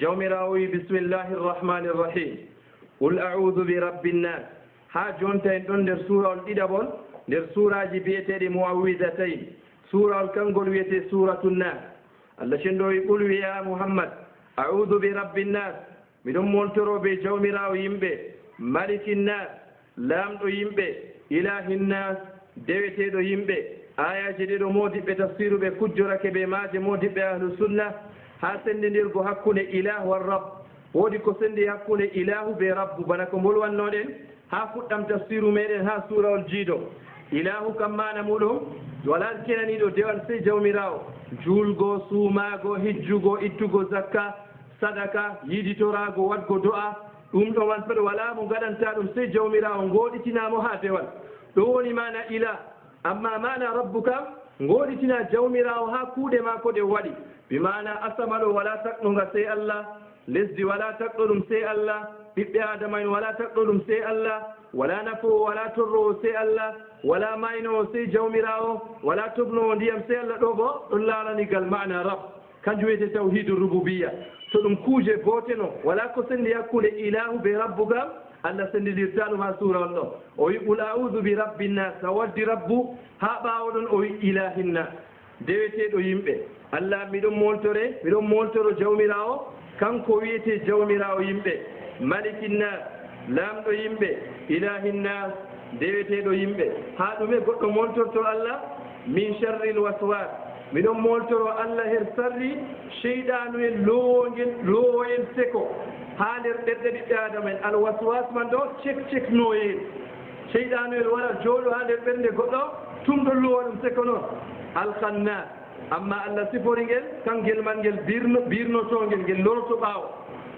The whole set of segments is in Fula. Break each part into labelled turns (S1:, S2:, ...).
S1: jawmirawo bismillahi rrahmani rrahim qul a'udhu bi rabbin nas ha jonta en ɗon nder surawol ɗiɗaɓol nder suraji biyeteɗe muawwidatayn surawol kangol wiyete suratun nas allah cendowi qul wiya muhammad a'udhu bi rabbin nas miɗon moltoroɓe jawmirawo yimɓe malikin nas laamɗo yimɓe ilahin nas deweteɗo yimɓe ayaji ɗeɗo modiɓɓe tafsiru ɓe kujjorake ɓe maaje modiɓɓe ahlu sunna ha sendidirgo hakkunde ilahu war rabb woodi ko sendi hakkunde ilahu ɓe rabbu bana ko bolwannoɗen ha fuɗɗam tafsiru meɗen ha surawol jiiɗo ilahu kam mana muɗum wala kenaniɗo dewan sey jawmirawo julgo suumago hijjugo ittugo zakka sadaka yiditorago wadgo do'a ɗum ɗo man feɗo wala mo gaɗanta ɗum sey jawmirawo ngoɗitinamo ha dewal ɗo woni mana ilah amma mana rabbu kam ngoɗitina jawmirawo ha kuuɗe mako ɗe waɗi bimana asama ɗo wala takɗoga sey allah lesdi wala takɗo ɗum sey allah ɓiɓɓe adama en wala takɗo ɗum sey allah wala nafowo wala torrowo sey allah wala maynowo sey jawmirawo wala tobnowo ndiyam sey allah ɗo bo ɗon laranigal mana rab kanjum wiyete tawhidu rububiya to ɗum kuuje goteno wala ko sendi hakkude ilahu ɓe rabbu kam allah sendidirta ɗum ha surawol ɗo o wi qul a'udhu bi rabbin nas a waddi rabbu ha ɓawo ɗon o wi ilahin nas deweteɗo yimɓe allah miɗon moltoro jawmirawo kanko wiyete jawmirawo yimɓe malikin nas laamɗo yimɓe ilahin nas deweteɗo yimɓe ha ɗume goɗɗo moltorto allah min sharril waswas miɗon moltoro allah her sarri cheyɗanu en lowoyen seko ha nder ɗerɗe ɓiɓɓe adama en alwaswas man ɗo cek noyen cheyɗanu en wara jooɗo ha nder ɓernde goɗɗo tumɗo lowa ɗum seko noon alkhannas amma allah sifori ngel kangel man ngel birnotongel ngel loroto ɓaawo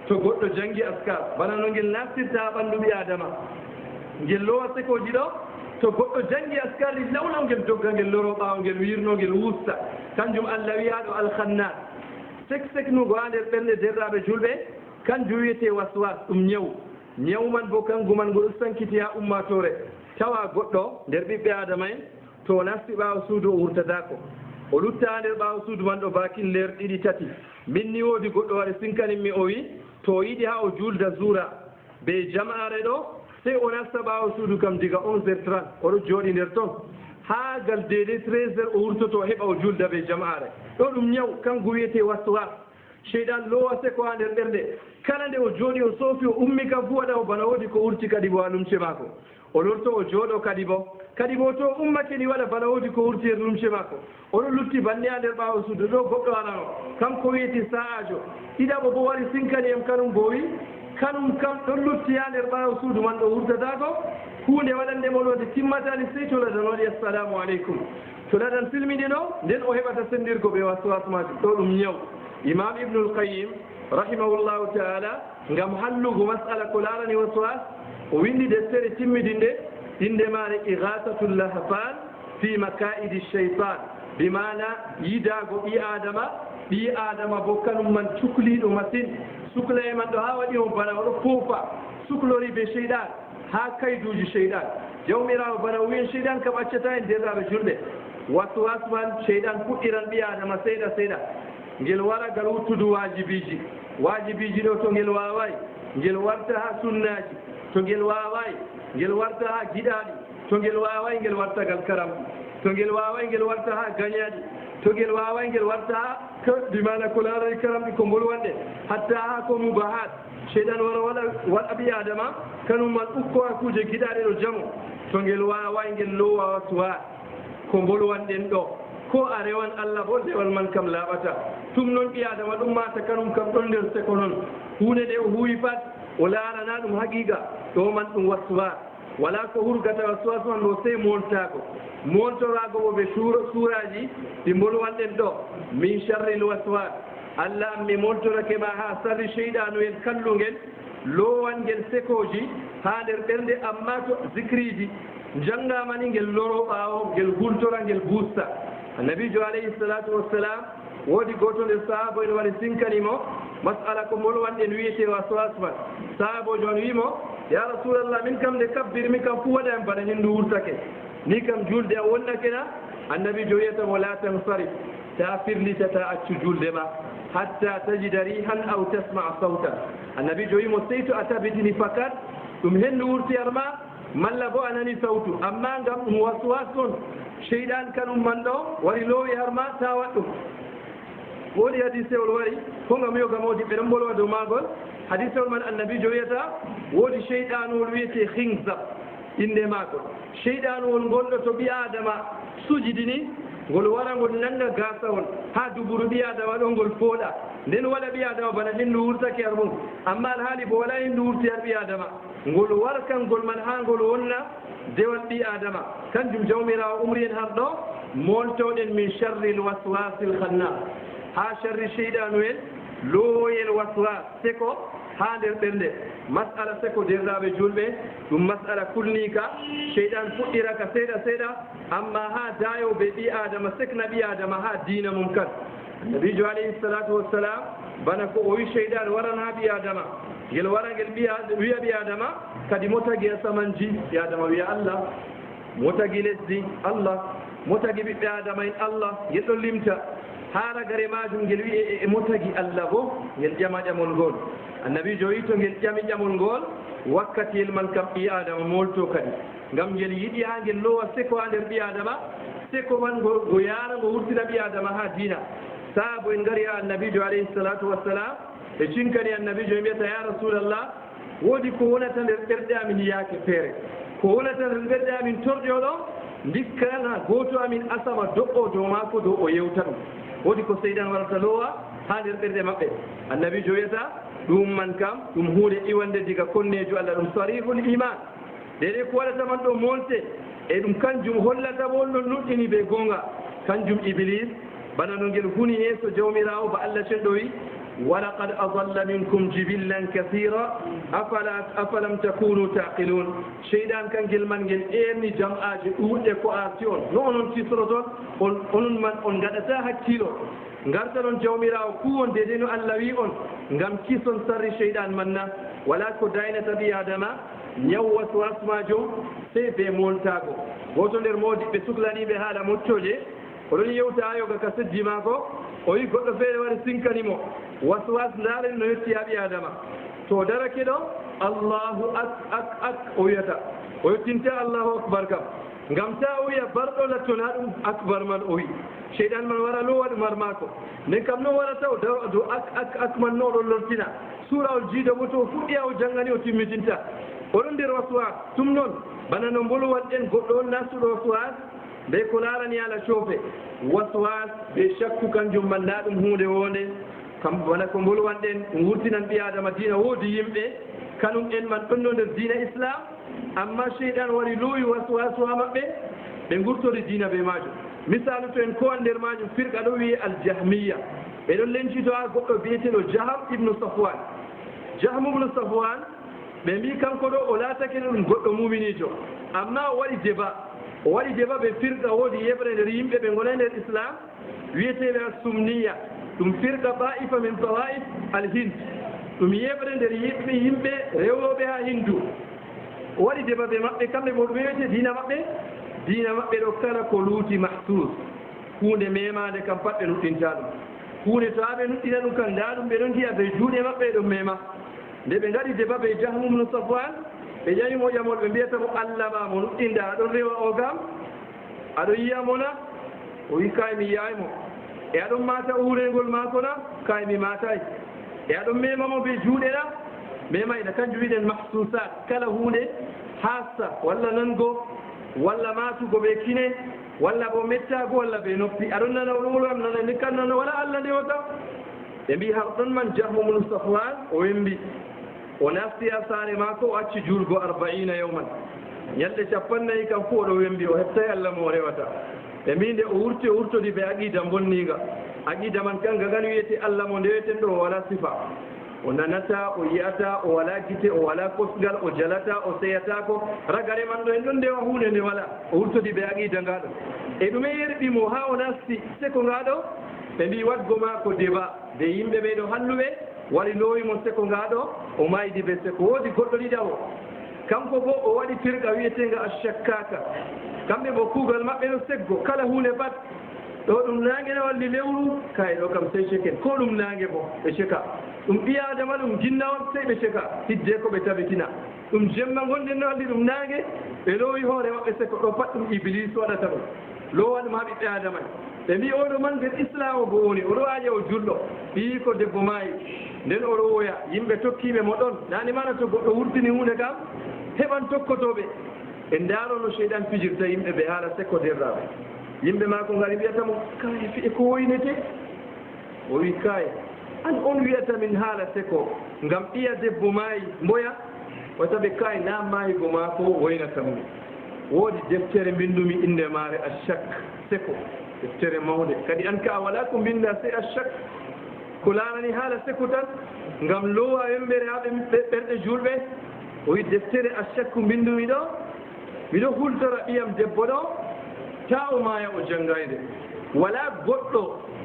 S1: to goɗɗo jangi askar bana no ngel naftirta ha ɓanndu ɓi adama ngel lowa sekoji ɗo to goɗɗo jangi askar ɗi lawlaw ngel dogga ngel loro ɓaawo ngel wirno ngel wusta kanjum allah wiyaɗo alkhannas seknugo ha nder ɓernde derraɓe julɓe kanjum wiyete waswas ɗum ñaw man bo kangu man ngo ɗo sankiti ha ummatore tawa goɗɗo nder ɓiɓɓe adama en to nasti ɓaawo suudu o wurtatako o lutta ha nder ɓaawo suudu man ɗo bakin leer ɗiɗi tati min ni woodi goɗɗo waɗa sinkaninmi o wi to yiɗi ha o julda zura be jama'are ɗo sey o nasta ɓaawo suudu kam diga 11h30 oɗo jooɗi nder toon ha gal dede 13h o wurtoto heɓa o julda be jama'are ɗo ɗum ñaw kanko wiyete waswas cheyɗan lowa seko ha nder ɓernde kala nde o jooɗi o soofi o ummi kam fu waɗa o bana woodi ko urti kadi bo ha lumce maako o lorto o jooɗo kadi bo to ummake ni waɗa bana woodi ko urti her lumce maako oɗo lutti banni ha nder ɓaawo suudu ɗo goɗɗo arano kanko wiyete sa'ajo ɗiɗaɓo bo wari sinkani em kanum bo wi kanum kam ɗon lutti ha nder ɓaawo suudu man ɗo wurtatako hunde waɗandemo ɗo nde timmatani sey to ladan waɗi assalamu aleykum to ladan silminino nden o heɓata sendirgo ɓe waswas maji ɗo ɗum ñaw imam ibnul qayyim rahimahullahu taala ngam hallugo masala ko larani waswas o windi deftere timmidinde inde mare ighasatul lahfan fi makaidi cheytan bimana yidago ɓi adama bo kanum man cukliɗo masine sukla e man ɗo ha waɗi o bana oɗo foofa suklori be cheyɗan ha kayduji cheyɗan jawmirawo bana o wiyen cheyɗan kam accata en derraɓe julɓe waswas man cheyɗan fuɗɗiran ɓi adama seeɗa ngel wara ngal wuttudu wajibiji ɗo to ngel waway ngel warta ha sunnaji to ngel waway ngel warta ha giɗaɗi to ngel waway ngel warta gal karamɗi to ngel waway ngel warta ha gañaɗi to ngel waway ngel warta ha bimana ko larani karamɗi ko bolwanɗe hatta ha ko mubahat cheyɗan wara waɗa ɓi adama kanum man ukko ha kuje giɗaɗe ɗo jamo to ngel waway ngel lowa waswas ko bolwanɗen ɗo ko a rewan allah bo dewal man kam laaɓata tum noon ɓi adama ɗum mata kanum kam ɗon nder seko noon hunde nde o huwi pat o laarana ɗum haqiqa ɗo man ɗum waswas wala ko hurgata waswas man ɗo sey moltorago bo ɓe suuraji ɗi bolwanɗen ɗo min sharril waswas allah an mi moltorake ma ha sarri cheyɗanu en kallugel lowangel sekoji ha nder ɓernde amma to zicriji jangamani ngel loro ɓaawo ngel hultora ngel busta annabijo alayhi salatu wassalam woodi goto nder sahaba en wari sinkanimo masala ko molwanɗen wiyete waswas man sahabojo on wimo ya rasulallah min kam nde kabbir mi kam fu waɗa en bana henndu wurtake ni kam julde a wonnake na annabijo wiyatamo la tansarif ta firlitata accu julde ma hatta tajida rihan aw tasma sawtan annabi joyi mo seyto a tabitini fakat ɗum hendu wurti arma malla bo anani sawtu amma ngam ɗum waswas on sheyɗan kanum man ɗo wari loowi harma ta wat ɗum woodi hadisewol wari ko ngam yogamodi ɓe ɗon bolwa dow maagol hadisewol man annabi jo wiyata woodi sheyɗanowol wiyete hinsab inde maagol sheyɗanowol ngolɗo to ɓi adama sujidini ngol wara ngol nanga gasawol ha duburu ɓi adama ɗo ngol fooɗa nden waɗa ɓi adama bana hendu wurtake ar mum amma alhaali bo wala hendu wurti ar ɓi adama ngol warkan ngol man ha ngol wonna dewal ɓi adama kanjum jawmirawo umri en har ɗo moltoɗen min charri l waswasil khannas ha charri sheyɗanu en looyel waswas seko ha nder ɓernde masala seko derɗaɓe julɓe ɗum masala kulnika sheyɗan fuɗɗiraka seeɗa seeɗa amma ha dayowɓe ɓi adama sekna ɓi adama ha dina mum kan nabijo alayhi salatu wassalam bana ko o wi sheyɗan waran ha ɓi adama ngel wara ngel wiya ɓi adama kadi motagi a samanji ɓi adama wiya allah motagi lesdi allah motagi ɓiɓɓe adama en allah yeɗɗo limta haala gare majum ngel wi e motagi allah bo ngel ƴama ƴamol ngol annabijo wi to ngel ƴami ƴamol ngol wakkatiyel man kam ɓi adama molto kadi ngam ngel yiɗi ha ngel lowa seko ha nder ɓi adama seko man go yara ngo wurtina ɓi adama ha dina saabu en ngari ha annabijo alayhi salatu wassalam e cinkani annabijo e mbiyata ya rasulallah woodi ko wonata nder ɓerɗe amin yaake feere ko wonata nder ɓerɗe amin torɗe o ɗo dikkana goto amin asama do'o dow maako dow o yewta ɗum woodi ko seydan warata lowa ha nder ɓerɗe maɓɓe annabijo wiyata ɗum man kam ɗum hunde iwande diga konnejo allah ɗum sarihul iman ɗeɗe ko waɗata man ɗo molte e ɗum kanjum hollata bo no nuɗɗini ɓe gonga kanjum iblis bana no ngel huni yeeso jawmirawo ba allah cenɗo wi walaqad adalla minkum jibillan kathira afalam takunu taqilun sheyɗan kangel man ngel eerni jam'aji ɗuuɗɗe ko arti on no onon tisroton onon man on gaɗata hakkilo garta ɗon jawmirawo kuwon dede no allah wi on ngam kison sarri sheyɗan manna wala ko daynata ɓi adama ñaw waswas majum sey be moltago goto nder modiɓɓe suhlaniɓe haala moccoje oɗon yewta ha yoga ka seddi maako o wi goɗɗo feere wari sinkanimo waswas ndaren no yetti ha ɓi adama to darake ɗo allahu ak o wiyata o yettinta allahu akbar kam ngam ta o wiya barɗo lattona ɗum akbar man o wi sheyɗan man wara lowa ɗum har maako nden kam no warata o do ak man no oɗon lortina surawol jiido bo to o fuɗɗi a o janngani o timmitinta oɗon nder waswas tum noon bana no mboluwanɗen goɗɗo on nastuɗo waswas ɓe ko larani ala coofe waswas ɓe cakku kanjum man na ɗum hunde wonde kam bana ko mboluwanɗen wurtinan ɓi adama dina woodi yimɓe kanum en man ɗon no nder dina islam amma sheyɗan wari loowi waswasu ha maɓɓe ɓe gurtori dina ɓe majum misalu to en kowan nder majum firqa ɗo wiye aljahmiya ɓeɗon lencito ha goɗɗo biyeteɗo jaham ibnu safwan jaham ibnu safwan ɓe mbi kanko ɗo o laatake ɗum goɗɗo muminijo amma o waɗi deba ɓe firqa woodi yeɓre nder yimɓe ɓe gona nder islam wiyeteɓe a sumniya ɗum firqa ba'ifa min tawaif al hind ɗum yeɓre nder yimɓe rewnoɓe ha hindu o waɗi deba ɓe maɓɓe kamɓe mo ɗum wiyete dina maɓɓe ɗo kala ko luuti mahsus hunde memade kam pat ɓe nuɗɗinta ɗum hunde to ha ɓe nuɗɗina ɗum kam nda ɗum ɓe ɗon jiya ɓe juuɗe maɓɓe ɗon mema nde ɓe gaɗi deba ɓe jahmum no safwan ɓe ƴamimo ƴamol ɓe mbiyata mo allah ma mo nuɗɗinda aɗon rewa o gam aɗon yiyamona o wi kay mi yiyaymo e aɗon mata urengol mako na kay mi matay e aɗon memamo ɓe juuɗe na memayna kanjum wiɗen mahsusat kala hunde hassa walla nango walla matugo ɓe kine walla bo mettago walla ɓe noppi aɗon nana ɗum nana ni kan nana wala allah ndewata ɓe mbi har ɗon man jahmumnu safwan o wembi o nasti ha saare maako o acci juurgo 40 yawman ñalɗe 50 kam fuu oɗo wembi o hettay allah mo rewata ɓe mbi nde o wurtodi ɓe aqida bonniga aqida man kanga gan wiyete allah mo ndeweten ɗo o wala sifa o nanata o yiyata o wala gite o wala kosgal o jalata o seyatako ragare man ɗo en ɗon ndewa hunde nde wala o wurtodi ɓe aqida ngaɗo e ɗume yerɓimo ha o nasti seko ngaɗo ɓe mbi wadgo maako deba de yimɓe ɓeɗo halluɓe wari lowimo seko ngaɗo o maydi ɓe seko woodi goɗɗo ɗiɗawo kanko bo o waɗi firqa wiyetenga ashakkaka kamɓe bo kuugal maɓɓe no seggo kala hunde pat ɗo ɗum naange ne walli lewru kay ɗo kam sey ceken ko ɗum naange bo ɓe ceka ɗum ɓi adama ɗum jinna on sey ɓe ceka hidde ko ɓe tabitina ɗum jemma gonɗen no walli ɗum naange ɓe loowi hoore maɓɓe seko ɗo pat ɗum iblis waɗata ɗum lowa ɗum ha ɓiɓɓe adama ɓe mbi oɗo man nder islam o bo woni oɗo aaƴa o julɗo ɓii ko debbo maayi nden oɗo woya yimɓe tokkiɓe mo ɗon nani mana to goɗɗo wurtini hunde kam heɓan tokkotoɓe e ndaaro no cheyɗan fijirta yimɓe ɓe haala sekko derraɓe yimɓe maako ngari mbiyatamo kaye fi'e ko woynete o wi kaye an on wiyata min haala sekko ngam ɓiya debbo maayi mboya wata ɓe kaye na maayigo maako woynata mum woodi deftere mbindumi inde maare achak sekko deftere mawde kadi an ka a wala ko mbinda sey achak ko laarani haala sekko tan ngam lowa wembere ha ɓerɗe julɓe o wi deftere achak ko mbindumi ɗo miɗo hultora ɓiyam debbo ɗo ta o maaya o janngayde wala goɗɗo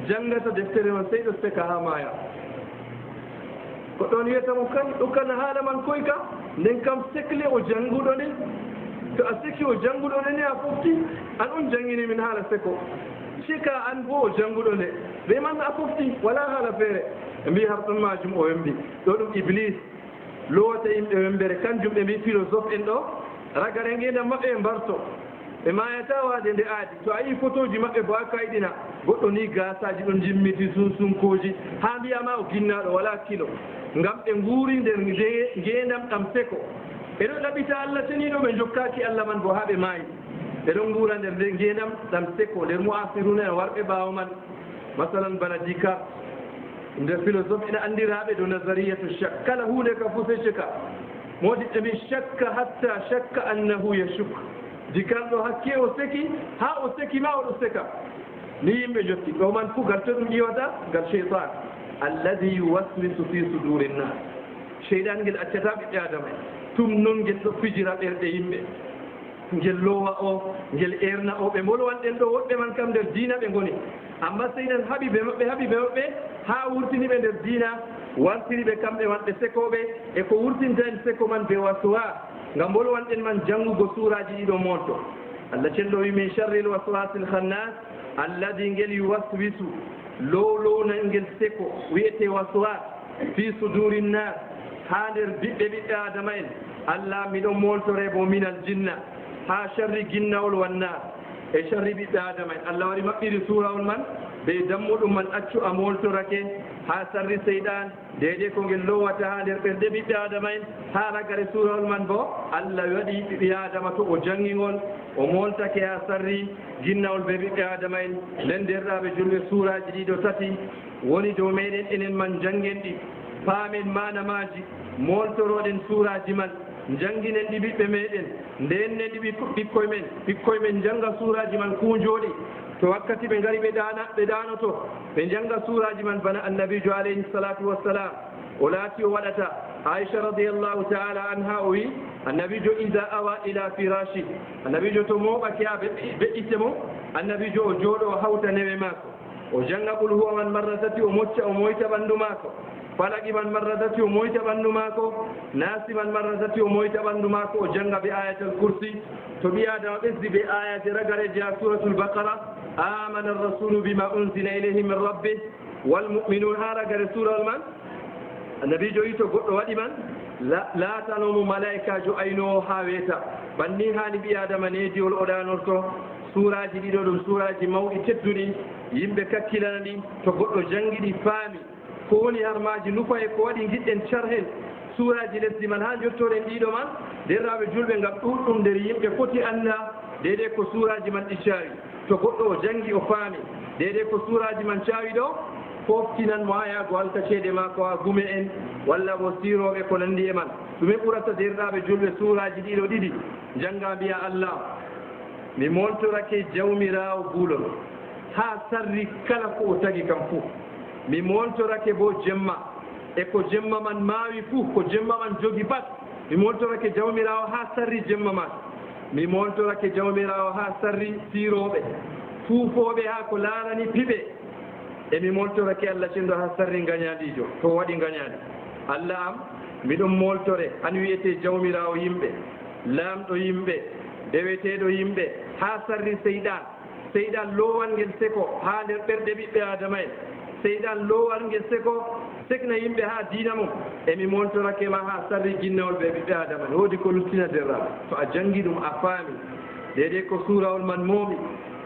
S1: janngata deftere man sey ɗo seka ha maaya goɗɗo on wiyatamo kay ɗo kana haala man koy ka nden kam sekle o jannguɗo nde to a seki o jannguɗo nde ne a fofti an on janngini min haala seko sika an bo o jannguɗo nde ɓe man a fofti wala haala feere ɓe mbi har ɗon majum o wembi ɗo ɗum iblis lowata yimɓe wembere kanjum ɓe mbi philosophe en ɗo ragare ngendam maɓɓe e mbarto ɓe mayata waade nde aadi to a yi photo ji maɓɓe bo a kayɗina goɗɗo ni gasaji ɗon jimmiti sunsunkoji ha mbiyama o ginnaɗo wala kilo ngam ɓe nguuri nder ngendam ɗam seko ɓeɗo ɗaɓita Allah teniɗo ɓe jokkaki Allah man bo ha ɓe maayi ɓeɗon nguura nder ngendam ɗam seko nder mu'asiruna e warɓe ɓaawo man masalan bana dika nder philosophe ina andiraɓe do nazariyatu shak kala hunde ka fu sey ceka modiɓɓe mbi shakka hatta shakka annahu yashuk dikalɗo hakke o seki ha o seki ma oɗo seka ni yimɓe jotti ɗo man fu gal to ɗum ƴiwata gal cheytan alladi yuwaswisu fi suduri nnas cheyɗan ngel accata ɓiɓɓe adama tum noon ngel ɗo fijira ɓerɗe yimɓe ngel lowa o ngel erna o ɓe mbolwanɗen ɗo woɗɓe man kam nder diina ɓe ngoni amma seynan haɓiɓe maɓɓe ha wurtiniɓe nder diina wartiriɓe kamɓe wanɓe sekoɓe e ko wurtinta en seko man be waswa ngam bolwanɗen man janngugo suuraji ɗiɗo monto Allah cenɗo wi min charri l waswasil khannas alladi ngel yuwaswisu lowlowna ngel seko wiyete waswas fi suduri nnas ha nder ɓiɓɓe adama en Allah miɗon moltore bo minal jinna ha charri ginnawol wannas e charri ɓiɓɓe adama en Allah waɗi maɓɓiri suurawol man ɓe dammuɗum man accu a moltorake ha sarri seyɗan deede ko ngel lowata ha nder ɓerɗe ɓiɓɓe adama en ha ragare suurawol man bo Allah waɗi ɓiɓɓe adama to o janngingol o moltake ha sarri ginnawol be ɓiɓɓe adama en nden derɗaɓe julɓe suuraji ɗiɗo tati woni dow meɗen enen man janngen ɗi paamen manamaji moltoroɗen suuraji man jannginen ɗi ɓiɓɓe meɗen ndenen ɗi ɓikkoye men jannga suuraji man kuujoɗi to wakkati ɓe ngari ɓe ɗanoto ɓe jannga suuraji man bana annabijo alayhi salatu wassalam o laati o waɗata aicha radiallahu taala anha o wi annabijo ida awa ila firashi annabijo to moɓake ha beƴƴite mo annabijo o jooɗo o hawta newe maako o jannga qul huwa man marra tati o mocca o moyta ɓanndu maako falaqi man marra tati o moyta ɓanndu maako naasi man marra tati o moyta ɓanndu maako o jannga be ayatal kursi to ɓi adama ɓesdi be ayati ragareji ha suratul baqara amana arrasulu bima unzila ilayhi min rabbih walmuminun ha ragare surawol man annabijo wi to goɗɗo waɗi man laatanomo malaikajo aynowo ha weeta banni hani ɓi adama nediwol o ɗanorto suuraji ɗiɗo ɗum suuraji mawɗi tedduɗi yimɓe kakkilana ɗi to goɗɗo jangiɗi faami ko woni harmaji nufa e ko waɗi giɗɗen carhen suuraji lesdi man ha jottoɗen ɗiɗo man derraɓe julɓe ngam ɗuɗɗum nder yimɓe foti anda deydey ko suuraji man ɗi caawi to goɗɗo o jangi o faami deydey ko suuraji man caawi ɗo foftinan mo ha yaago halka ceede makko ha gume en walla bo siroɓe ko nandi e man ɗume ɓurata derɗaɓe julɓe suuraji ɗiɗo ɗiɗi janga mbiya Allah mi moltorake jawmirawo guulol ha sarri kala ko o tagi kam fuu mi moltorake bo jemma e ko jemma man maawi fuu ko jemma man jogi pat mi moltorake jawmirawo ha sarri jemma man mi moltorake jawmirawo ha sarri siroɓe fuufoɓe ha ko laarani piɓe e mi moltorake Allah cenɗo ha sarri gañaɗijo to waɗi gañaɗi Allah am miɗon moltore an wiyete jawmirawo yimɓe laamɗo yimɓe deweteɗo yimɓe ha sarri seyɗan seyɗan lowangel seko ha nder ɓerɗe ɓiɓɓe adama en seyɗan lowangel seko sekna yimɓe ha diina mum emi montorake ma ha sarri jinnawol ɓe ɓiɓɓe adama en woodi ko luttina derraɓe to a jangi ɗum a faami dede ko suurawol man moomi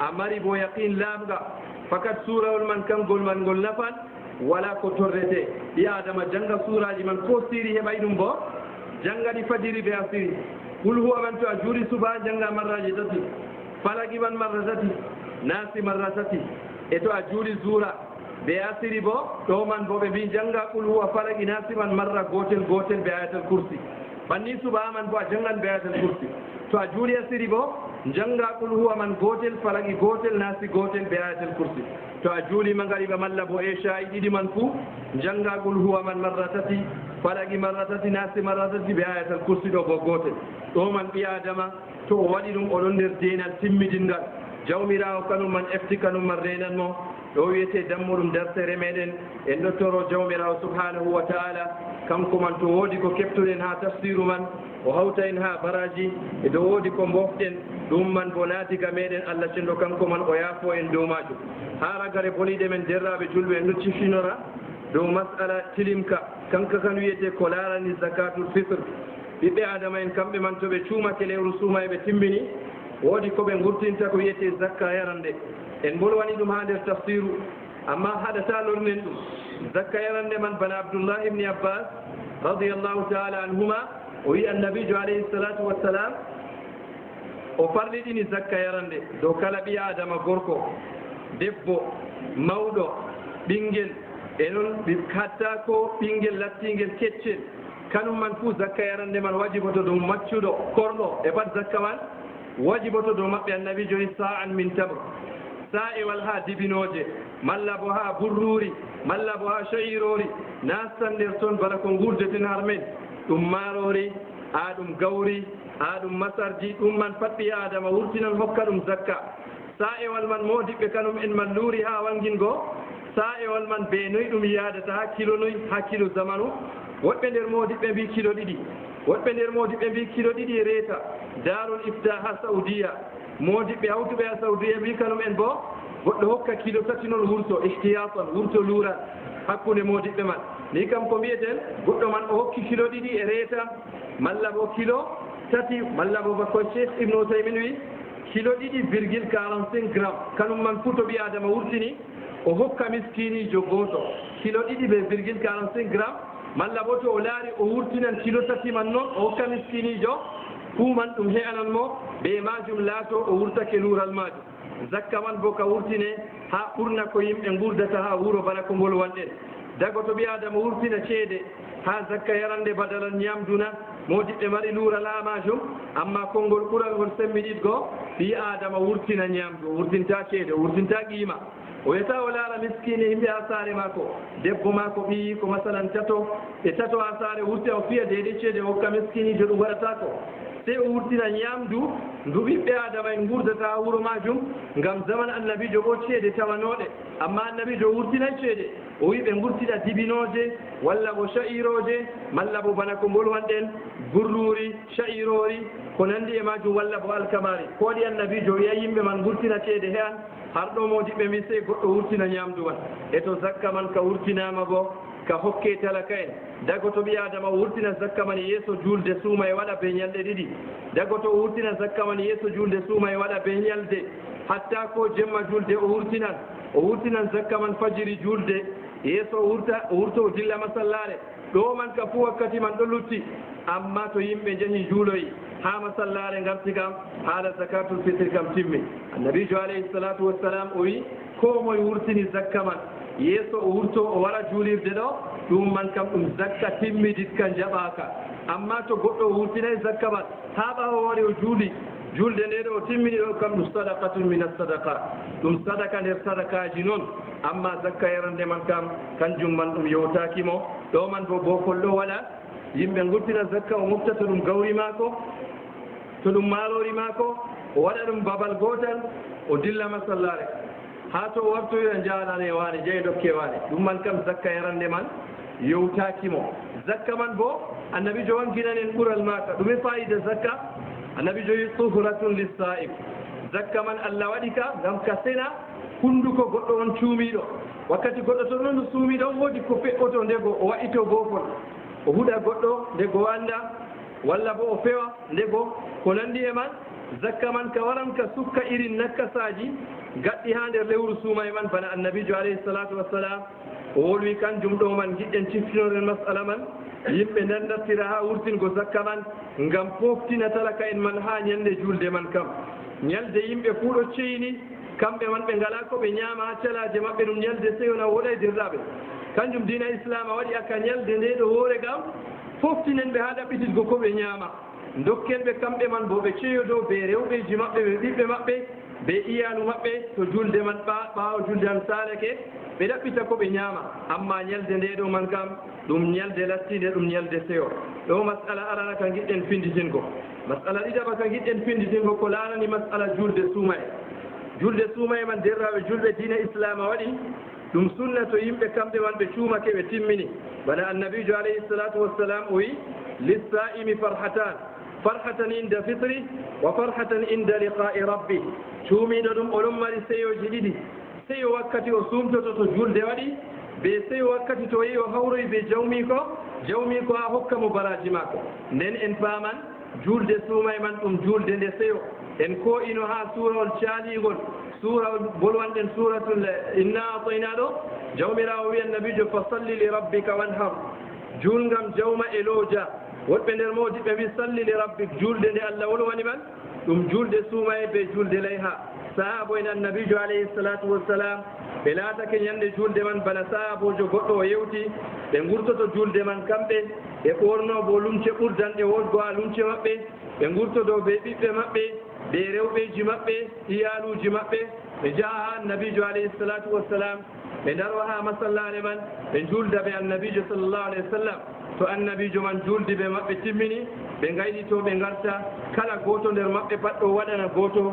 S1: a mari bo yaqin laamga fakat suurawol man kangol man ngol nafan wala ko torrete ɓi adama janga suuraji man ko siri heɓay ɗum bo jangani fajiri be asiri qul huwa man to a juuri suba janga marraji tati falagi man marra tati naasi marra tati e to a juuri zuura be asiri bo ɗo man bo ɓe mbi janga qul huwa falagi naasi man marra gotel gotel be ayatal kursi banni suba man bo a jangan be ayatal kursi to a juuri asiri bo janga qul huwa man gotel falagi gotel naasi gotel be ayatal kursi to a juuli magariba malla bo esha'i ɗiɗi man fuu janga qul huwa man marra tati falagi marra tati naasi marra tati be ayatal kursi ɗo bo gotel ɗo man ɓi adama to o waɗi ɗum oɗon nder denal timmidingal jawmirawo kanum man efti kanum man renan mo ɗo wiyete dammuɗum dartere meɗen en ɗottoro jawmirawo subhanahu wa taala kanko man to woodi ko keftuɗen ha tafsiru man o hawta en ha baraji e to woodi ko mbofɗen ɗum man bo naatiga meɗen allah cenɗo kanko man o yaafo en dow majum ha ragare boliɗe men derraɓe julɓe en ɗo cifinora dow masala tilimka kanka kan wiyete ko larani zakatul fitre ɓiɓɓe adama en kamɓe man to ɓe cuumake lewru suuma eɓe timmini woodi ko ɓe gurtinta ko wiyete zakka yarande en bolwani ɗum ha nder tafsiru amma haɗata lornen ɗum zakka yarande man bana abdoullah ibni abbas radiallahu taala anhuma o wi annabijo alayhi salatu wassalam o farliɗini zakka yarande dow kala ɓi adama gorko debbo mawɗo ɓinguel e noon hatta ko ɓinguel lattingel keccel kanum man fuu zakka yarande man wajiboto dow maccuɗo korɗo e bat zakka man wajiboto dow maɓɓe annabijo wi sa'an min tamr sa'ewal ha dibinoje malla bo ha burruri malla bo ha sha'irori nastan nder toon bala ko gurdeten har men ɗum marori ha ɗum gawri ha ɗum masarji ɗum man pat ɓi adama wurtinan hokka ɗum zakka sa'ewal man modiɓɓe kanum en man luuri ha wangingo sa'ewal man be noyi ɗum yadata ha kilo noyi ha kilo zamanu woɓɓe nder modiɓɓe mbi kilo ɗiɗi woɓɓe nder modiɓɓe mbi kilo ɗiɗi reeta darul ifta ha saudiya modiɓɓe hawtuɓe ha saudiya mbi kanum en bo goɗɗo hokka kilo tati noon wurto ihtiyatan wurto luuran hakkude modiɓɓe man ni kam ko mbiyeten goɗɗo man o hokki kilo ɗiɗi e reeta malla bo kilo tati malla bo bako cheikh ibnu ousaymin wi kilo ɗiɗi virgule 45 grammes kanum man fuu to ɓi adama wurtini o hokka miskinijo goto kilo ɗiɗi ɓe virgule 45 grammes malla bo to o laari o wurtinan kilo tati man noon o hokka miskinijo fuu man ɗum he'ananmo ɓe majum laato o wurtake luural majum zakka man bo ka wurtine ha ɓurna ko yimɓe gurdata ha wuuro bana ko ngol wanɗen dago to ɓi adama wurtina ceede ha zakka yarande badalan ñamduna modiɓɓe mari luural ha majum amma konngol ɓural ngol semmiɗitgo ɓi adama wurtina ñamdu o wurtinta ceede o wurtinta qiima o wiyata o laara miskine yimɓe ha saare maako debbo maako ɓi ko masalan tato e tato ha saare wurti o fiya deɗe ceede o hokka miskinijo ɗum waɗata ko sey o wurtina ñamdu ndu ɓiɓɓe adama en gurdata ha wuuro majum ngam zaman annabijo ɓo ceede tawanoɗe amma annabijo wurtinay ceede o wi ɓe gurtina dibinoje walla bo sha'iroje malla bo bana ko bolwanɗen gurruri sha'irori ko nandi e majum walla bo alkamari ko waɗi annabijo wiya yimɓe man gurtina ceede he an har ɗo modiɓɓe mi sey goɗɗo wurtina ñamdu man e to zakka man ka wurtinama bo ka hokke talaka en dago to ɓi adama o wurtina zakka man yeeso julde suuma e waɗa be ñalɗe ɗiɗi dago to o wurtina zakka man yeeso julde suuma e waɗa be ñalde hatta ko jemma julde o wurtinan zakka man fajiri julde yeeso o wurta o dilla masallare ɗo man ka fuu wakkati man ɗo lutti amma to yimɓe jahi juuloyi ha masallare garti kam haala zakatul fitri kam timmi annabijo alayhi salatu wassalam o wi ko moye wurtini zakka man yeeso o wurto o wara juulirde ɗo ɗum man kam ɗum zakka timmiditka jaɓaka amma to goɗɗo o wurtinayi zakka man ha ɓawa wari o juuli julde nde ɗo o timmini ɗo kam ɗum sadaqatun min assadaka ɗum sadaka nder sadakaji noon amma zakka yarande man kam kanjum man ɗum yewtakimo ɗo man bo bokol ɗo waɗa yimɓe gurtina zakka o mofta to ɗum gawri maako to ɗum marori maako o waɗa ɗum babal gotal o dilla masallare ha to o wartoyira jaalane wane jeeyi dokke wane ɗum man kam zakka yarande man yewtakimo zakka man bo annabijo wankinanen ɓural maka ɗume fayida zakka annabijo wi tuhratun lissa'im zakka man Allah waɗi ka ngam ka sena hunduko goɗɗo on cuumiiɗo wakkati goɗɗo to ɗon suumiiɗo on woodi ko feƴƴoto ndego o waɗito goofol o huɗa goɗɗo ndego annda walla bo o fewa ndego ko nanndi e man zakka man ka waran ka sukka irin nakkasaji gaɗɗi haa nder lewru suuma e man bana annabijo alayhi salatu wassalam o wolwi kanjum ɗo man giɗɗen ciftinoren masala man yimɓe ndendattira haa wurtingo zakka man ngam poftina talaka en man haa ñalde julde man kam ñalde yimɓe fuu ɗo ceyni kamɓe man ɓe ngala ko ɓe ñaama haa calaaje maɓɓe ɗum ñalde seyona woɗaydirɗaɓe kanjum dina islam a waɗi aka ñalde nde ɗo hoore gam foftinen ɓe haa ɗaɓɓitirgo ko ɓe ñaama dokken ɓe kamɓe man bo ɓe ceeyodo ɓe rewɓeji maɓɓe ɓe ɓiɓɓe maɓɓe ɓe iyalu maɓɓe to julde man ɓaawo julde han saalake ɓe ɗaɓɓita ko ɓe ñaama amma ñalde nde ɗo man kam ɗum ñalde lattinde ɗum ñalde seyo ɗo masala arana ka giɗɗen finditingo masala ɗiɗaɓa ka giɗɗen finditingo ko laarani masala julde suumaye man derraɓe julɓe diina islam a waɗi ɗum sunna to yimɓe kamɓe man ɓe cuumake ɓe timmini bana annabijo alayhi salatu wassalam o wi lissa'imi farhatan inda fitri wa farhatan inda liqa'i rabbi cuumiɗo ɗum oɗon mari seyoji ɗiɗi seyo wakkati o sumtoto to julde waɗi ɓe seyo wakkati to yehi o hawroyi ɓe jawmi ko ha hokka mo baraji makko nden en paaman julde suumay man ɗum julde nde seyo en ko ino ha suurawol caaligol suurawol bolwanɗen suratul inna atayna ɗo jawmirawo wiyan nabijo fa salli li rabbika wanhar julngam jawma e looja woɗɓe nder modiɓe mbi salli li rabbik julde nde allah wolwani man ɗum julde suumaye ɓe julde layha sahabo en annabijo alayhi salatu wassalam ɓe laatake ñande julde man bana sahabojo goɗɗo o yewti ɓe gurtoto julde man kamɓe ɓe ɓorno bo lumce ɓurdanɗe wodgo ha lumce maɓɓe ɓe gurtodo ɓe ɓiɓɓe maɓɓe ɓe rewɓeji maɓɓe iyaluji maɓɓe ɓe jaha ha annabijo alayhi salatu wassalam ɓe darwa ha masallare man ɓe julda ɓe annabijo sallllahu alayhi wa sallam to annabijo man juldi ɓe maɓɓe timmini ɓe gayɗito ɓe garta kala goto nder maɓɓe pat ɗo waɗana goto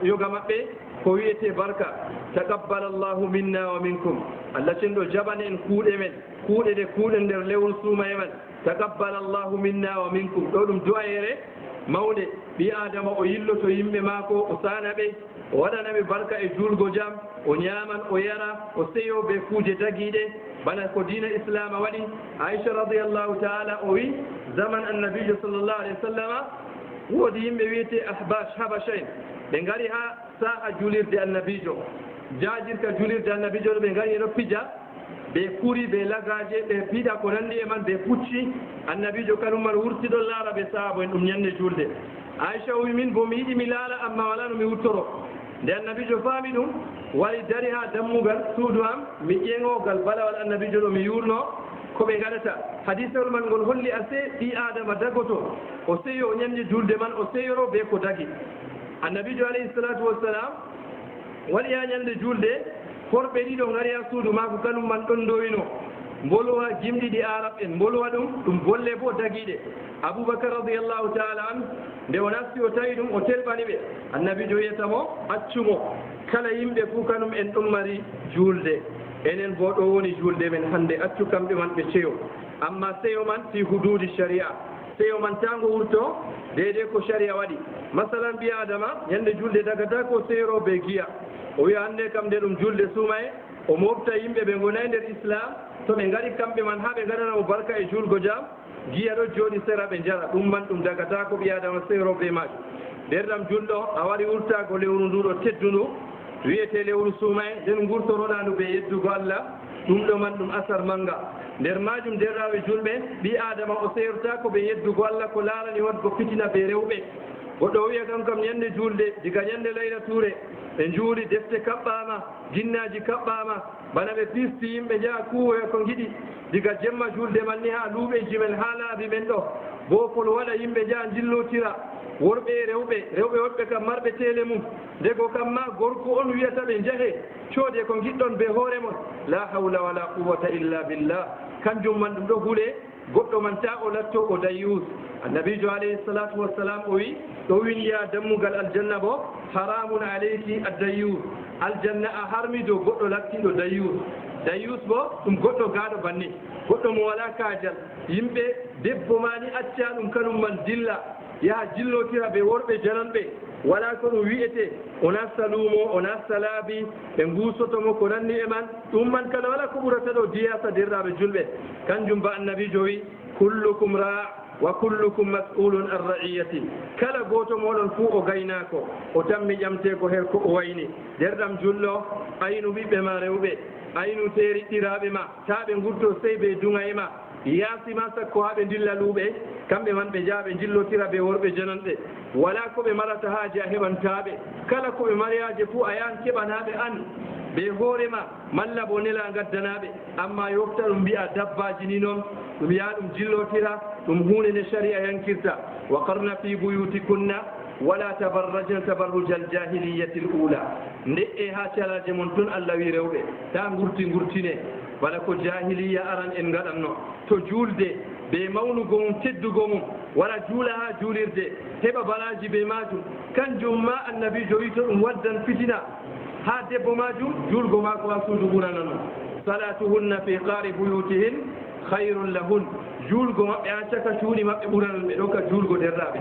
S1: yoga maɓɓe ko wiyete barka taqabbala llahu minna wa minkum allah cenɗo jaɓan en kuuɗe men kuuɗe ɗe kuuɗe nder lewru suuma e man taqabbala llahu minna wa minkum ɗo ɗum du'ayere mawde ɓi adama o yilloto yimɓe maako o sana ɓe o waɗana ɓe barka e julgo jam o ñaaman o yara o seyo ɓe kuuje dagiiɗe bana ko diina islam a waɗi aicha radiallahu taala o wi zaman annabijo sallllahu alayhi wa sallama woodi yimɓe wiyete ahbash habasha en ɓe ngari ha saha julirde annabijo jajirka julirde annabijo ɗo ɓe ngari e ɗo pija ɓe kuri ɓe lagaje ɓe piiɗa ko nanndi e man ɓe pucci annabijo kanum man wurtiɗon laara ɓe sahabo en ɗum ñande julde aicha wi min bo mi yiɗi mi laala amma wala no mi wuttoro nde annabijo faami ɗum wari dari ha dammugal suudu am mi ƴeŋogal balawal annabijo ɗo mi yurno ko ɓe gaɗata hadisewol man ngol holli ase ɓi adama dagoto o seyo o ñamde julde man o seyoro be ko dagi annabijo alayhi salatu wassalam waɗi ha ñande julde forɓe ɗiɗo ngari ha suudu maako kanum man ɗon dowino mbolowa jimɗiɗi arab en mbolowa ɗum bolle bo dagiɗe aboubacar radiallahu taala an nde o nasti o tawi ɗum o telɓani ɓe annabijo wiyatamo accumo kala yimɓe fuu kanum en ɗon mari julde enen bo ɗo woni julde men hannde accu kamɓe man ɓe ceyo amma seyo man fi hududi sharia seyo man tango wurto deydey ko sharia waɗi masalan mbiya adama ñande julde dagata ko seyro ɓe giya o wiya hannde kam nde ɗum julde suumaye o mofta yimɓe ɓe gonayi nder islam to ɓe ngari kamɓe man ha ɓe gaɗanamo barka e julgo jam giya ɗo jooɗi sera ɓe jara ɗum man ɗum dagata ko ɓi adama seyro ɓe majum nder ɗam julɗo a waɗi wurtago lewru nduɗo teddundu wiyete lewru suumaye nden gurtoroɗandu ɓe yeddugo allah ɗum ɗo man ɗum asar manga nder majum derɗaɓe julɓe ɓi adama o seyrta ko ɓe yeddugo allah ko larani wadgo fitina ɓe rewɓe goɗɗo wiya kam ñande julde diga ñande layla toure ɓe juuri defte kaɓɓama jinnaji kaɓɓama bana ɓe pisti yimɓe jaa kuwoya ko giɗi diga jemma julde man ni ha luuɓeji men ha laabi men ɗo bofol waɗa yimɓe jaa jillotira worɓe rewɓe woɓɓe kam marɓe tele mum ndego kam ma gorko on wiyata ɓe jeehe coode ko giɗɗon ɓe hoore mon la hawla wala quwata illa billah kanjum man ɗum ɗo huule goɗɗo man ta o latto o dayyus annabijo alayhi salatu wassalam o wi ɗo windiya dammugal aljanna bo haramun aleyki addayyus aljanna a harmi dow goɗɗo lattiɗo dayyus bo ɗum goɗɗo gaaɗo banni goɗɗo mo wala kaajal yimɓe debbo ma ni acca ɗum kanum man dilla yaha jillotira ɓe worɓe jananɓe wala ko ɗum wiyete o nasta luumo o nasta laabi ɓe nguusotomo ko nanni e man ɗum man kala wala ko ɓurata ɗo diyasa derɗaɓe julɓe kanjum ba annabijo wi kullukum ra wa kullukum mas'ulun an ra'iyati kala goto moɗon fuu o gaynako o tammi ƴamte ko her ko o wayni derɗam julɗo aynu ɓiɓɓe ma rewɓe aynu teriɗɗiraɓe ma ta ɓe gurto sey ɓe dunga e ma yaasima sakko ha ɓe dilla luuɓe kamɓe man ɓe jaa ɓe jillotira ɓe worɓe jananɓe wala ko ɓe marata haaji a heɓantaɓe kala ko ɓe mariyaji fuu a yahan keɓanaɓe an ɓe hoorema malla bo nela gaddanaɓe amma yofta ɗum mbiya dabbaji ni noon ɗum yaha ɗum jillotira ɗum hunde nde sharia yankirta wa qarna fi buyutikunna wala tabarrajna tabarruja aljahiliyati l ula nde'e ha calaje mon toon allah wi rewɓe ta gurtine wala ko jahiliya aran en gaɗanno to julde ɓe mawnugo mum teddugo mum wala juula ha juulirde heɓa balaji ɓe majum kanjum ma annabijo wi to ɗum waddan fitina ha debbo majum julgo ma ko ha suudu ɓuranano salatuhunna fi qari buyutihin hayrun lahun julgo maɓɓe ha caka cuuɗi maɓɓe ɓuranan ɓe ɗo ka julgo derraɓe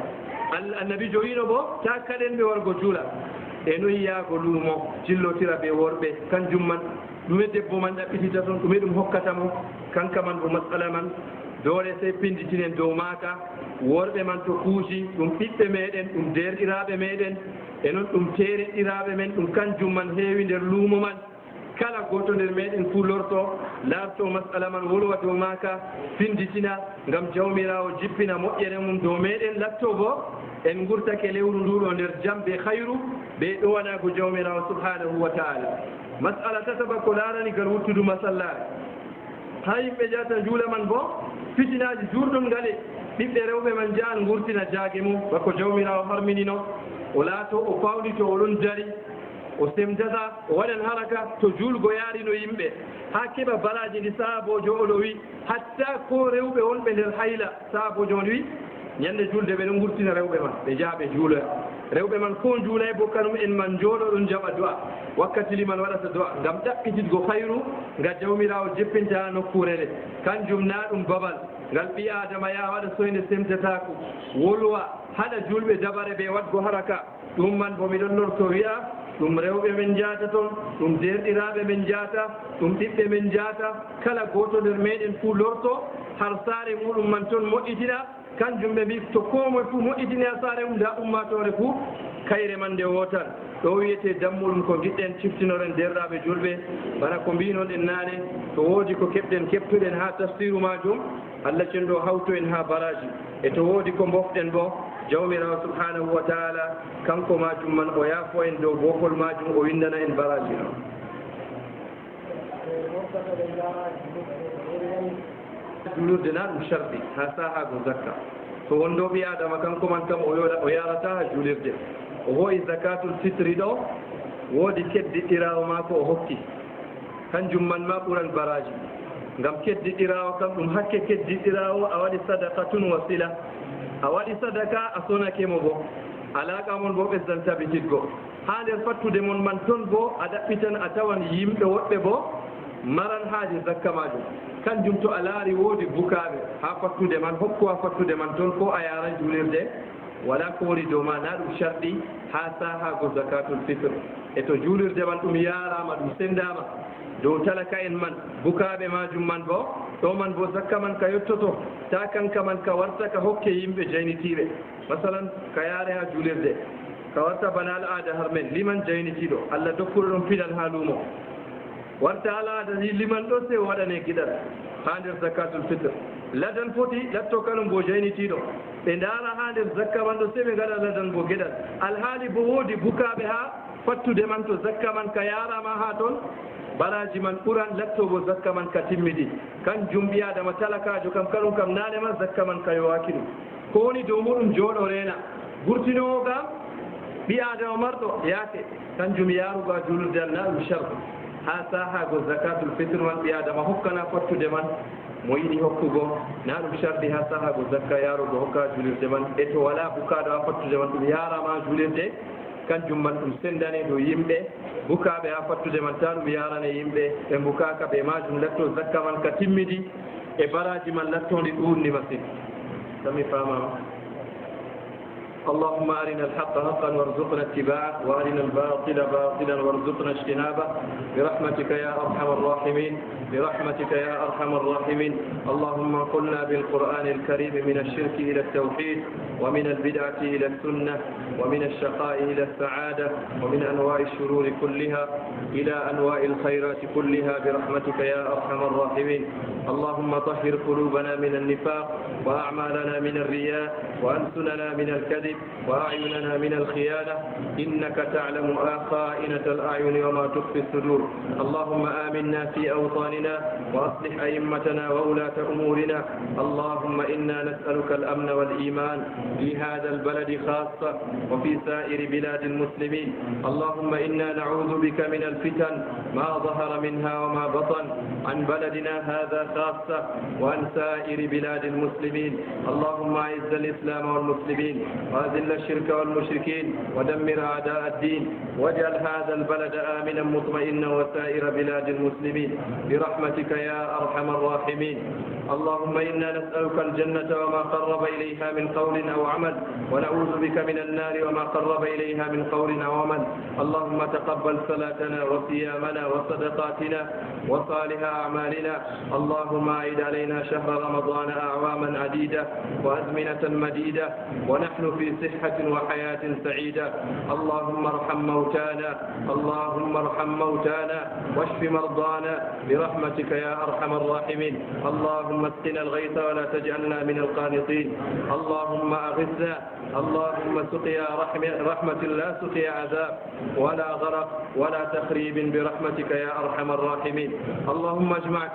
S1: annabijo wino bo ta kaɗen ɓe wargo juula e noyi yaago luumo jillotira ɓe worɓe kanjum man ɗume debbo man ɗaɓɓitita toon ɗume ɗum hokkata mo kanka man ɗo masala man doole sey pinditinen dow maaka worɓe man to kuusi ɗum ɓiɓɓe meɗen ɗum derɗiraɓe meɗen e noon ɗum tereɗɗiraɓe men ɗum kanjum man heewi nder luumo man kala goto nder meɗen fuu lorto laarto masala man wolwa dow maaka pinditina ngam jawmirawo jippina moƴƴere mum dow meɗen latto bo en gurtake lewru nduɗo nder jam ɓe hayru ɓe ɗowanago jawmirawo subhanahu wa taala masala tataba ko laarani gal wuttudu masallare ha yimɓe jata juula man bo fitinaji jurɗon ngale ɓiɓɓe rewɓe man jahan gurtina jaage mum bako jawmirawo harminino o laato o fawnito oɗon dari o semdata o waɗan haraka to julgo yaarino yimɓe ha keɓa balaji ndi saabojo oɗo wi hatta ko rewɓe wonɓe nder hayla saabojo on wi ñande julde ɓe ɗon gurtina rewɓe man ɓe jaa ɓe juuloya rewɓe man ko juulay bo kanum en man jooɗo ɗon jaɓa du'a wakkati liman waɗata du'a ngam ɗaɓɓititgo hayru nga jawmirawo jeppinta ha nokkure nde kanjum na ɗum babal ngal ɓi adama ya waɗa soyde semtatako wolwa haɗa julɓe dabare ɓe waɗgo haraka ɗum man bo miɗon lorto wiya ɗum rewɓe men jaata toon ɗum derɗiraɓe men jaata ɗum ɓiɓɓe men jaata kala goto nder meɗen fuu lorto har saare muɗum man toon moƴƴitina kanjum ɓe mbi to komoye fuu moƴƴitini ha saare mum da ummatore fuu kayre man nde wotan ɗo wiyete dammuɗum ko giɗɗen ciftinoren derɗaɓe julɓe bana ko mbinon en naane to woodi ko keɓɗen keɓtuɗen ha tafsiru majum allah cen ɗo hawto en ha baraji e to woodi ko bofɗen bo jawmirawo subhanahu wa taala kanko majum man o yaafo en dow bofol majum o windana en baraji o julurde na ɗum sharɗi ha sahago zakka to wonɗo ɓi adama kanko man kam o yarata ha julirde o hoyi zakatul fitri ɗo woodi keddiɗɗirawo ma ko o hokki kanjum man ma ɓuran baraji ngam keddiɗɗirawo kam ɗum hakke keddiɗɗirawo a waɗi sadakatun wasila a waɗi sadaka a sonakemo bo alaqa mon bo ɓesdan tabititgo ha nder fattude mon man toon bo a ɗaɓɓitan a tawan yimɓe woɓɓe bo maran haaji zakka majum kanjum to a laari woodi bukaɓe ha fattude man hokku ha fattude man toon ko a yaran julirde wala ko woni dow ma na ɗum sharɗi ha sahago zakatul fitre e to julirde man ɗum yarama ɗum sendama dow talaka en man bukaɓe majum man bo ɗo man bo zakka man ka yettoto ta kanka man ka warta ka hokke yimɓe jaynitiɓe masalan ka yaare ha julirde ka warta bana al aada har men liman jaynitiɗo allah dokkuɗo ɗon fiɗan ha luumo warta al aada liman ɗo se waɗane giɗal ha nder zakatul fitre ladan foti latto kanum bo jaynitiɗo ɓe ndaara ha nder zakka man ɗo se ɓe gaɗa ladan bo geɗal alhaali bo woodi bukaɓe ha fattude man to zakka man ka yarama ha toon baraji man ɓuran latto bo zakka man ka timmidi kanjum ɓi adama talakajo kam kanum kam nane ma zakka man ka yowaki ɗum ko woni dow muɗum jooɗo reena gurtinowo kam ɓi adama marɗo yaake kanjum yarugo a julurde al na ɗum sharɗu ha sahago zakatul fitre man ɓi adama hokkana fattude man mo yiɗi hokkugo na ɗum sharɗi ha sahago zakka yarugo hokka julirde man e to wala bukaɗo ha fattude man ɗum yarama julirde kanjum man ɗum sendane dow yimɓe bukaɓe ha fattude man ta ɗum yarane yimɓe ɓe bukaka ɓe majum latto zakka man ka timmidi e baraji man lattondi ɗurni masine sami famama اللهم أرنا الحق حقا وارزقنا اتباعه وأرنا الباطل باطلا وارزقنا اجتنابه برحمتك يا أرحم الراحمين برحمتك يا أرحم الراحمين. اللهم قلنا بالقرآن الكريم من الشرك إلى التوحيد ومن البدعة إلى السنة ومن الشقاء إلى السعادة ومن أنواع الشرور كلها إلى أنواع الخيرات كلها برحمتك يا أرحم الراحمين. اللهم طهر قلوبنا من النفاق وأعمالنا من الرياء وألسننا من الكذب وأعيننا من الخيانة إنك تعلم خائنة الأعين وما تخفي الصدور. اللهم آمنا في أوطاننا وأصلح أئمتنا وولاة أمورنا. اللهم إنا نسألك الأمن والإيمان في هذا البلد خاصة وفي سائر بلاد المسلمين. اللهم إنا نعوذ بك من الفتن ما ظهر منها وما بطن عن بلدنا هذا خاصة وعن سائر بلاد المسلمين. اللهم أعز الإسلام والمسلمين وأذل الشرك والمشركين ودمر أعداء الدين واجعل هذا البلد آمنا مطمئنا وسائر بلاد المسلمين برحمتك يا أرحم الراحمين. اللهم إنا نسألك الجنة وما قرب إليها من قول أو عمل ونعوذ بك من النار وما قرب إليها من قول أو عمل. اللهم تقبل صلاتنا وصيامنا وصدقاتنا وصالح أعمالنا. اللهم أعد علينا شهر رمضان أعواما عديدة وأزمنة مديدة ونحن في صحة وحياة سعيدة. اللهم ارحم موتانا اللهم ارحم موتانا واشف مرضانا برحمتك يا أرحم الراحمين. اللهم اسقنا الغيث ولا تجعلنا من القانطين. اللهم أغثنا اللهم سقيا رحمة لا سقيا عذاب ولا غرق ولا تخريب برحمتك يا أرحم الراحمين. اللهم اجمع